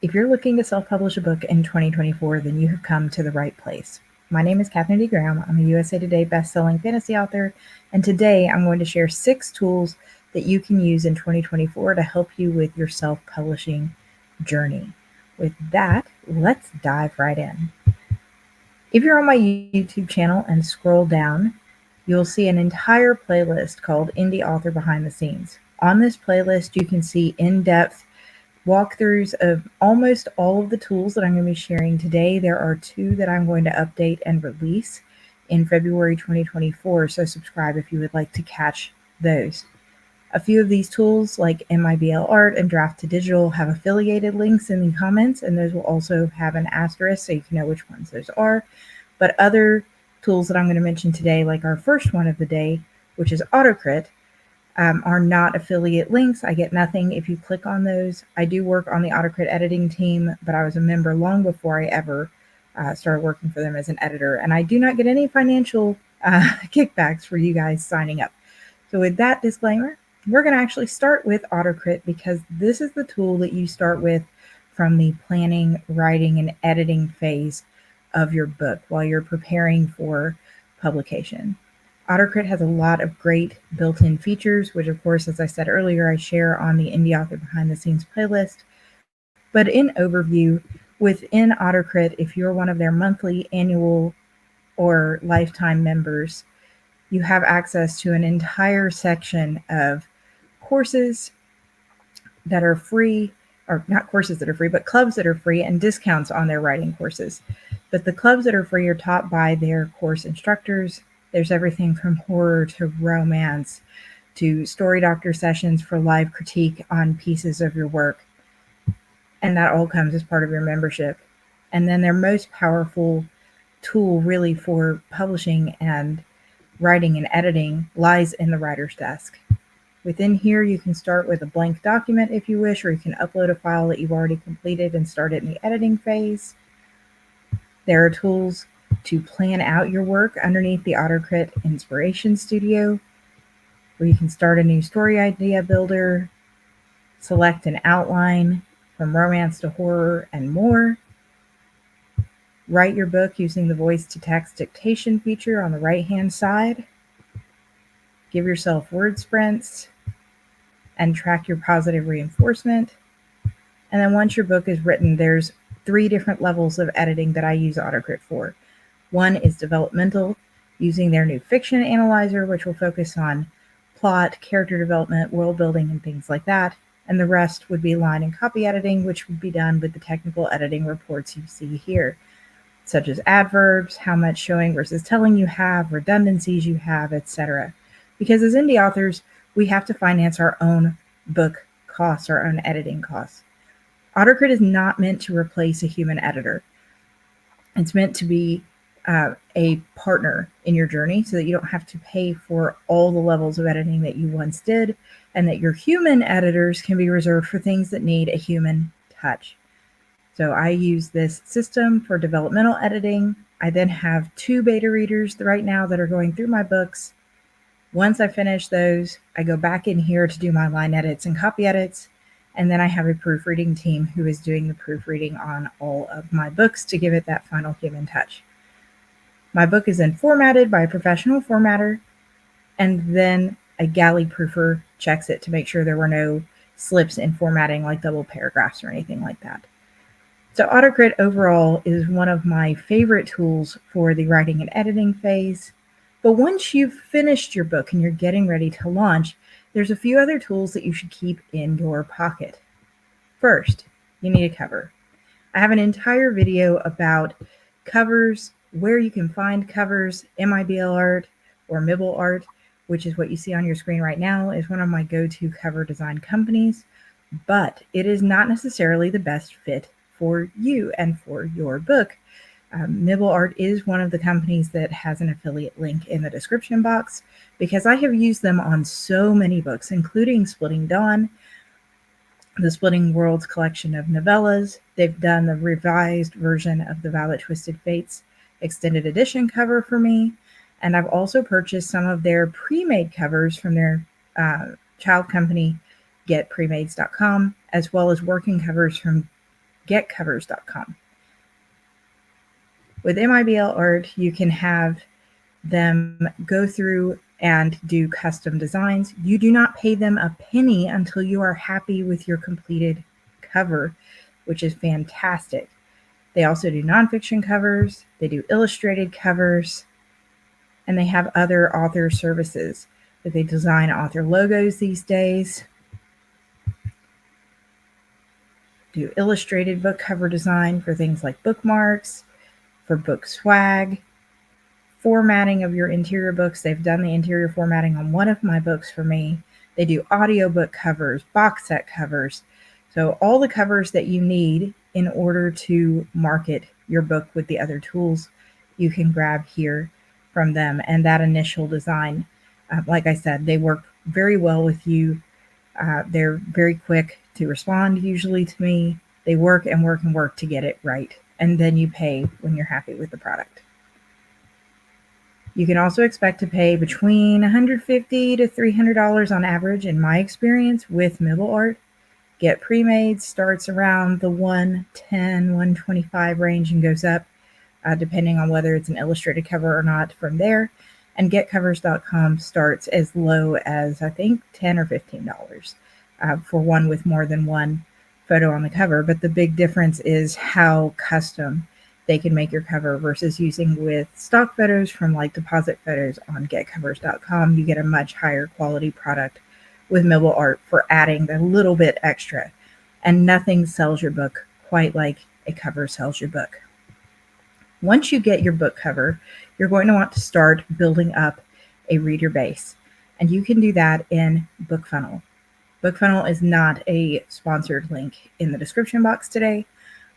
If you're looking to self-publish a book in 2024, then you have come to the right place. My name is Katherine D. Graham. I'm a USA Today best-selling fantasy author, and today I'm going to share 6 tools that you can use in 2024 to help you with your self-publishing journey. With that, let's dive right in. If you're on my YouTube channel and scroll down, you'll see an entire playlist called Indie Author Behind the Scenes. On this playlist, you can see in-depth walkthroughs of almost all of the tools that I'm going to be sharing today. There are 2 that I'm going to update and release in February 2024, so subscribe if you would like to catch those. A few of these tools, like MIBL Art and Draft to Digital, have affiliated links in the comments, and those will also have an asterisk so you can know which ones those are. But other tools that I'm going to mention today, like our first one of the day, which is AutoCrit, are not affiliate links. I get nothing if you click on those. I do work on the AutoCrit editing team, but I was a member long before I ever started working for them as an editor, and I do not get any financial kickbacks for you guys signing up. So with that disclaimer, we're going to actually start with AutoCrit because this is the tool that you start with from the planning, writing, and editing phase of your book while you're preparing for publication. AutoCrit has a lot of great built-in features, which of course, as I said earlier, I share on the Indie Author Behind the Scenes playlist. But in overview, within AutoCrit, if you're one of their monthly, annual, or lifetime members, you have access to an entire section of courses that are free, or not courses that are free, but clubs that are free and discounts on their writing courses. But the clubs that are free are taught by their course instructors. There's everything from horror to romance to story doctor sessions for live critique on pieces of your work. And that all comes as part of your membership. And then their most powerful tool really for publishing and writing and editing lies in the writer's desk. Within here, you can start with a blank document if you wish, or you can upload a file that you've already completed and start it in the editing phase. There are tools to plan out your work underneath the AutoCrit Inspiration Studio, where you can start a new story idea builder, select an outline from romance to horror and more, write your book using the voice-to-text dictation feature on the right-hand side, give yourself word sprints, and track your positive reinforcement. And then once your book is written, there's 3 different levels of editing that I use AutoCrit for. One is developmental, using their new fiction analyzer, which will focus on plot, character development, world building, and things like that. And the rest would be line and copy editing, which would be done with the technical editing reports you see here, such as adverbs, how much showing versus telling you have, redundancies you have, etc. Because as indie authors, we have to finance our own book costs, our own editing costs. AutoCrit is not meant to replace a human editor. It's meant to be a partner in your journey so that you don't have to pay for all the levels of editing that you once did, and that your human editors can be reserved for things that need a human touch. So I use this system for developmental editing. I then have 2 beta readers right now that are going through my books. Once I finish those, I go back in here to do my line edits and copy edits. And then I have a proofreading team who is doing the proofreading on all of my books to give it that final human touch. My book is then formatted by a professional formatter, and then a galley proofer checks it to make sure there were no slips in formatting like double paragraphs or anything like that. So AutoCrit overall is one of my favorite tools for the writing and editing phase. But once you've finished your book and you're getting ready to launch, there's a few other tools that you should keep in your pocket. First, you need a cover. I have an entire video about covers, where you can find covers. MIBL Art or Mibble Art, which is what you see on your screen right now, is one of my go-to cover design companies, but it is not necessarily the best fit for you and for your book. Mibble Art is one of the companies that has an affiliate link in the description box because I have used them on so many books, including Splitting Dawn, the Splitting Worlds collection of novellas. They've done the revised version of the Violet Twisted Fates extended edition cover for me. And I've also purchased some of their pre-made covers from their child company, getpremades.com, as well as working covers from getcovers.com. With MIBL art, you can have them go through and do custom designs. You do not pay them a penny until you are happy with your completed cover, which is fantastic. They also do nonfiction covers, they do illustrated covers, and they have other author services. That they design author logos these days, do illustrated book cover design for things like bookmarks, for book swag, formatting of your interior books. They've done the interior formatting on one of my books for me. They do audiobook covers, box set covers. So all the covers that you need in order to market your book with the other tools, you can grab here from them. And that initial design, like I said, they work very well with you. They're very quick to respond usually to me. They work and work and work to get it right. And then you pay when you're happy with the product. You can also expect to pay between $150 to $300 on average, in my experience, with Mibble art. Get pre-made starts around the $110, $125 range and goes up, depending on whether it's an illustrated cover or not from there. And getcovers.com starts as low as, I think, $10 or $15 for one with more than one photo on the cover. But the big difference is how custom they can make your cover versus using with stock photos from like Deposit Photos on getcovers.com. You get a much higher quality product with Mibble art for adding the little bit extra. And nothing sells your book quite like a cover sells your book. Once you get your book cover, you're going to want to start building up a reader base. And you can do that in BookFunnel. BookFunnel is not a sponsored link in the description box today.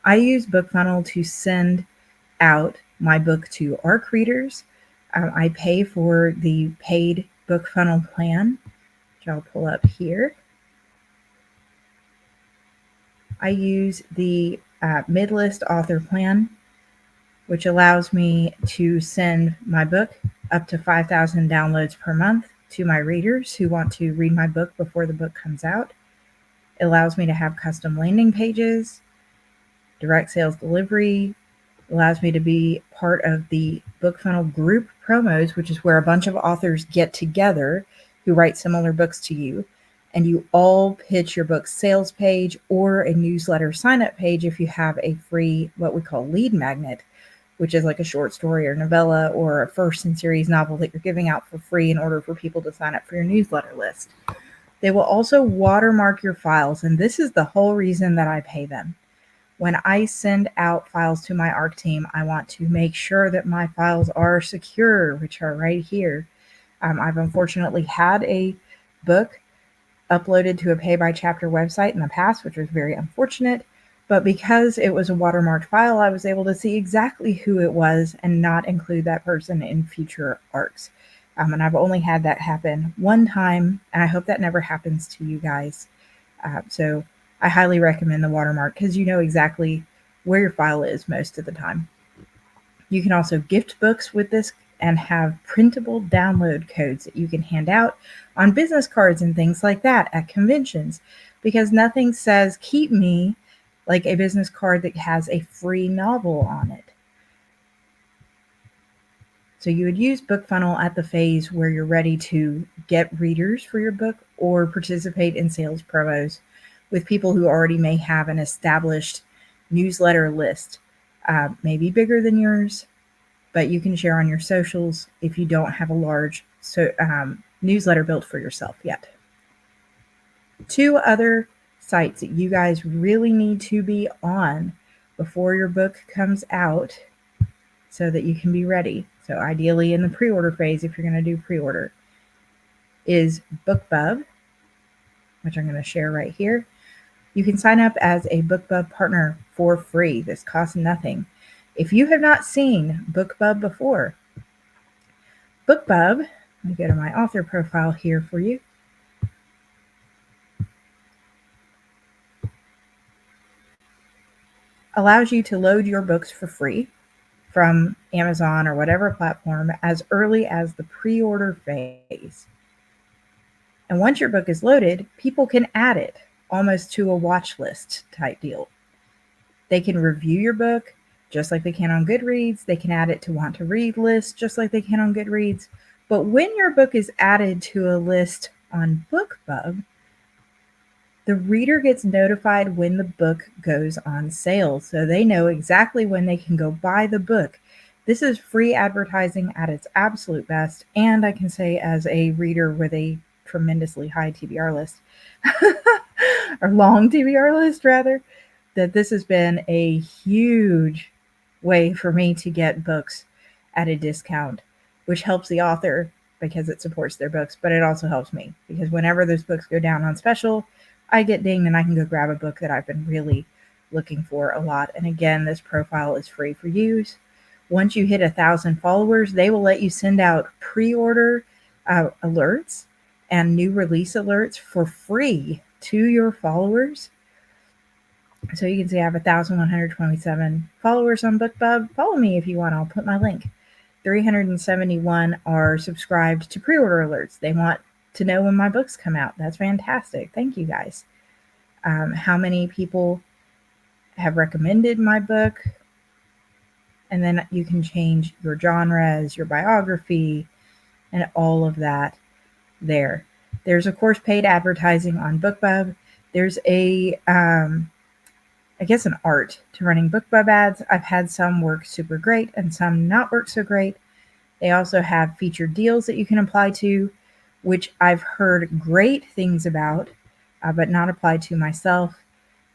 I use BookFunnel to send out my book to ARC readers. I pay for the paid BookFunnel plan, which I'll pull up here. I use the mid-list author plan, which allows me to send my book up to 5,000 downloads per month to my readers who want to read my book before the book comes out. It allows me to have custom landing pages, direct sales delivery, allows me to be part of the BookFunnel group promos, which is where a bunch of authors get together who write similar books to you, and you all pitch your book's sales page or a newsletter sign-up page if you have a free, what we call lead magnet, which is like a short story or novella or a first in series novel that you're giving out for free in order for people to sign up for your newsletter list. They will also watermark your files, and this is the whole reason that I pay them. When I send out files to my ARC team, I want to make sure that my files are secure, which are right here. I've unfortunately had a book uploaded to a pay-by-chapter website in the past, which was very unfortunate. But because it was a watermarked file, I was able to see exactly who it was and not include that person in future ARCs. And I've only had that happen one time, and I hope that never happens to you guys. So I highly recommend the watermark because you know exactly where your file is most of the time. You can also gift books with this and have printable download codes that you can hand out on business cards and things like that at conventions, because nothing says keep me like a business card that has a free novel on it. So you would use BookFunnel at the phase where you're ready to get readers for your book or participate in sales promos with people who already may have an established newsletter list, maybe bigger than yours, but you can share on your socials if you don't have a large newsletter built for yourself yet. 2 other sites that you guys really need to be on before your book comes out so that you can be ready. So ideally in the pre-order phase, if you're going to do pre-order, is BookBub, which I'm going to share right here. You can sign up as a BookBub partner for free. This costs nothing. If you have not seen BookBub before, BookBub, let me go to my author profile here for you. Allows you to load your books for free from Amazon or whatever platform as early as the pre-order phase. And once your book is loaded, people can add it almost to a watch list type deal. They can review your book just like they can on Goodreads. They can add it to want to read lists just like they can on Goodreads. But when your book is added to a list on BookBub, the reader gets notified when the book goes on sale, so they know exactly when they can go buy the book. This is free advertising at its absolute best, and I can say, as a reader with a tremendously high TBR list, or long TBR list rather, that this has been a huge way for me to get books at a discount, which helps the author because it supports their books, but it also helps me because whenever those books go down on special, I get dinged and I can go grab a book that I've been really looking for a lot. And again, this profile is free for use. Once you hit 1,000 followers, they will let you send out pre-order alerts and new release alerts for free to your followers. So you can see I have 1,127 followers on BookBub. Follow me if you want. I'll put my link. 371 are subscribed to pre-order alerts. They want to know when my books come out. That's fantastic. Thank you guys. How many people have recommended my book? And then you can change your genres, your biography, and all of that there. There's, of course, paid advertising on BookBub. There's I guess, an art to running BookBub ads. I've had some work super great and some not work so great. They also have featured deals that you can apply to, which I've heard great things about, but not applied to myself,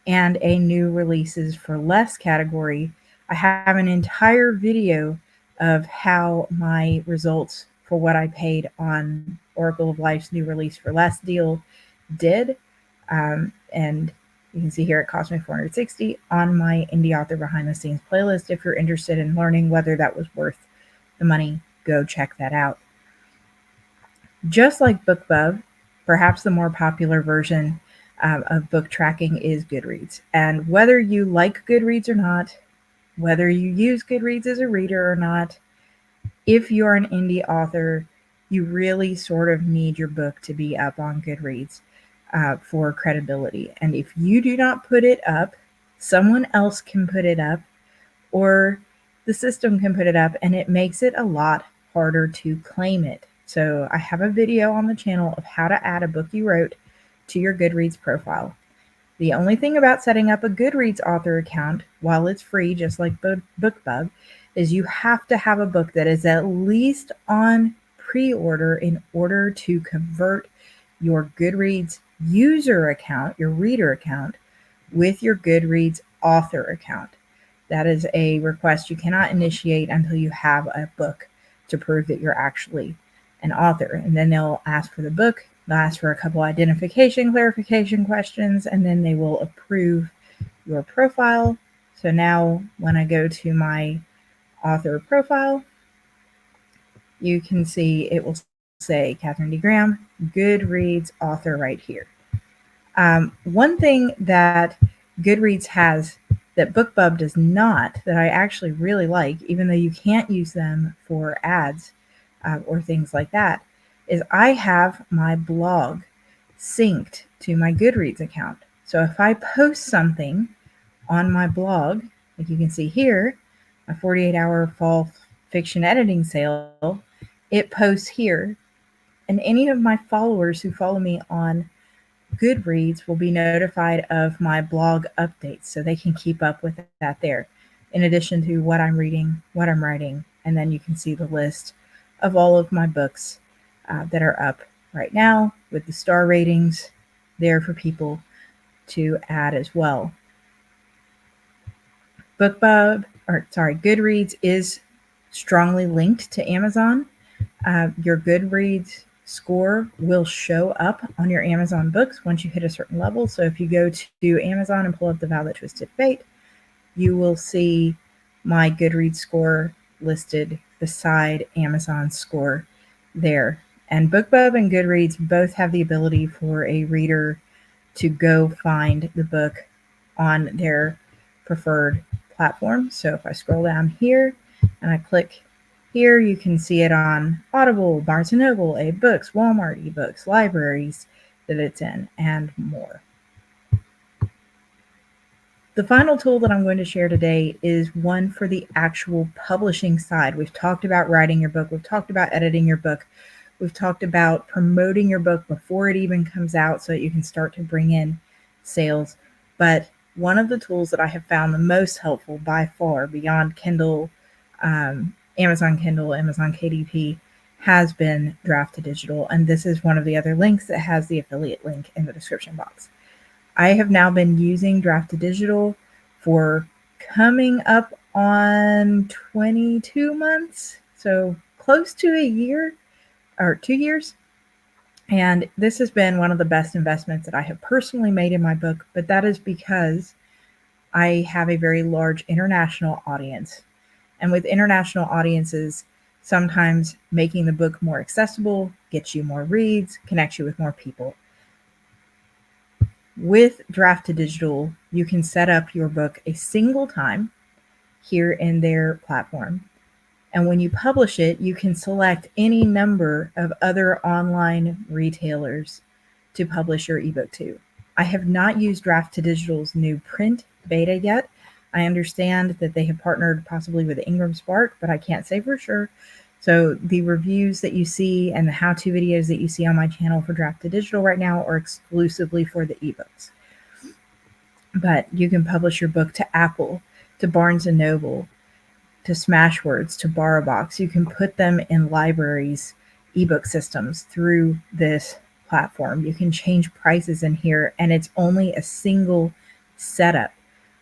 and a new releases for less category. I have an entire video of how my results for what I paid on Oracle of Life's new release for less deal did. And you can see here it cost me $460 on my Indie Author Behind the Scenes playlist. If you're interested in learning whether that was worth the money, go check that out. Just like BookBub, perhaps the more popular version of book tracking is Goodreads. And whether you like Goodreads or not, whether you use Goodreads as a reader or not, if you're an indie author, you really sort of need your book to be up on Goodreads for credibility. And if you do not put it up, someone else can put it up, or the system can put it up, and it makes it a lot harder to claim it. So I have a video on the channel of how to add a book you wrote to your Goodreads profile. The only thing about setting up a Goodreads author account, while it's free, just like BookBub, is you have to have a book that is at least on pre-order in order to convert your Goodreads user account, your reader account, with your Goodreads author account. That is a request you cannot initiate until you have a book to prove that you're actually an author. And then they'll ask for the book, they'll ask for a couple identification, clarification questions, and then they will approve your profile. So now when I go to my author profile, you can see it will say Katherine D. Graham, Goodreads author right here. One thing that Goodreads has that BookBub does not, that I actually really like, even though you can't use them for ads or things like that, is I have my blog synced to my Goodreads account. So if I post something on my blog, like you can see here, my 48-hour fall fiction editing sale, it posts here. And any of my followers who follow me on Goodreads will be notified of my blog updates so they can keep up with that there, in addition to what I'm reading, what I'm writing, and then you can see the list of all of my books that are up right now with the star ratings there for people to add as well. Goodreads is strongly linked to Amazon. Your Goodreads score will show up on your Amazon books once you hit a certain level. So if you go to Amazon and pull up The Vow That Twisted Fate, you will see my Goodreads score listed beside Amazon's score there. And BookBub and Goodreads both have the ability for a reader to go find the book on their preferred platform. So if I scroll down here and I click here, you can see it on Audible, Barnes & Noble, Books, Walmart, eBooks, libraries that it's in, and more. The final tool that I'm going to share today is one for the actual publishing side. We've talked about writing your book. We've talked about editing your book. We've talked about promoting your book before it even comes out so that you can start to bring in sales. But one of the tools that I have found the most helpful by far, beyond Kindle, Amazon Kindle, Amazon KDP, has been Draft to Digital. And this is one of the other links that has the affiliate link in the description box. I have now been using Draft to Digital for coming up on 22 months, so close to a year or 2 years. And this has been one of the best investments that I have personally made in my book, but that is because I have a very large international audience. And with international audiences, sometimes making the book more accessible gets you more reads, connects you with more people. With Draft to Digital, you can set up your book a single time here in their platform. And when you publish it, you can select any number of other online retailers to publish your ebook to. I have not used Draft to Digital's new print beta yet. I understand that they have partnered possibly with Ingram Spark, but I can't say for sure. So the reviews that you see and the how-to videos that you see on my channel for Draft to Digital right now are exclusively for the ebooks. But you can publish your book to Apple, to Barnes & Noble, to Smashwords, to BarraBox. You can put them in libraries, ebook systems through this platform. You can change prices in here, and it's only a single setup.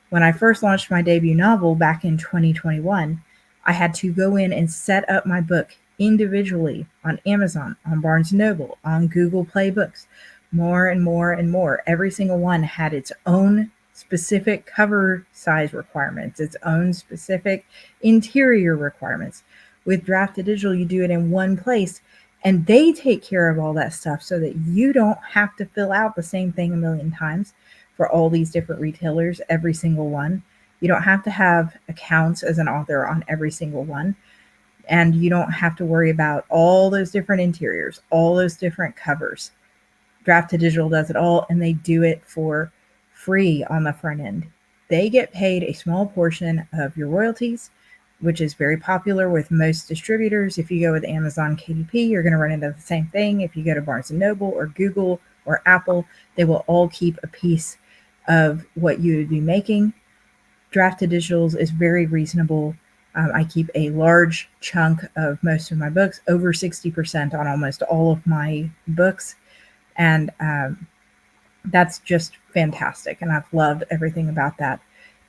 When I first launched my debut novel back in 2021, I had to go in and set up my book individually on Amazon, on Barnes & Noble, on Google Play Books, more and more and more. Every single one had its own specific cover size requirements, its own specific interior requirements. With Draft to Digital, you do it in one place, and they take care of all that stuff so that you don't have to fill out the same thing a million times for all these different retailers, every single one. You don't have to have accounts as an author on every single one. And you don't have to worry about all those different interiors, all those different covers. Draft to Digital does it all, and they do it for free on the front end. They get paid a small portion of your royalties, which is very popular with most distributors. If you go with Amazon KDP, you're going to run into the same thing. If you go to Barnes & Noble or Google or Apple, they will all keep a piece of what you would be making. Draft to Digital's is very reasonable. I keep a large chunk of most of my books, over 60% on almost all of my books. And that's just fantastic. And I've loved everything about that.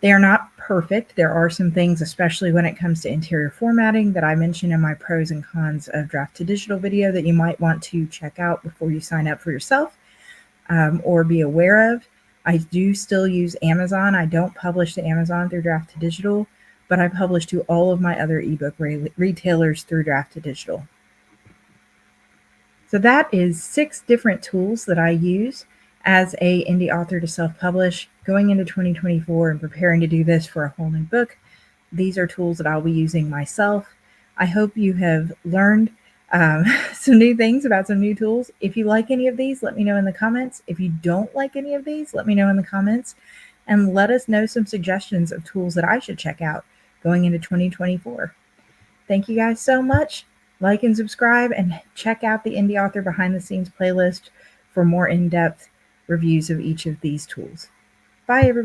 They are not perfect. There are some things, especially when it comes to interior formatting, that I mentioned in my pros and cons of Draft to Digital video that you might want to check out before you sign up for yourself, or be aware of. I do still use Amazon. I don't publish to Amazon through Draft to Digital, but I publish to all of my other ebook retailers through Draft to Digital. So that is 6 different tools that I use as a indie author to self-publish going into 2024 and preparing to do this for a whole new book. These are tools that I'll be using myself. I hope you have learned some new things about some new tools. If you like any of these, let me know in the comments. If you don't like any of these, let me know in the comments, and let us know some suggestions of tools that I should check out going into 2024. Thank you guys so much. Like and subscribe, and check out the Indie Author Behind the Scenes playlist for more in-depth reviews of each of these tools. Bye, everybody.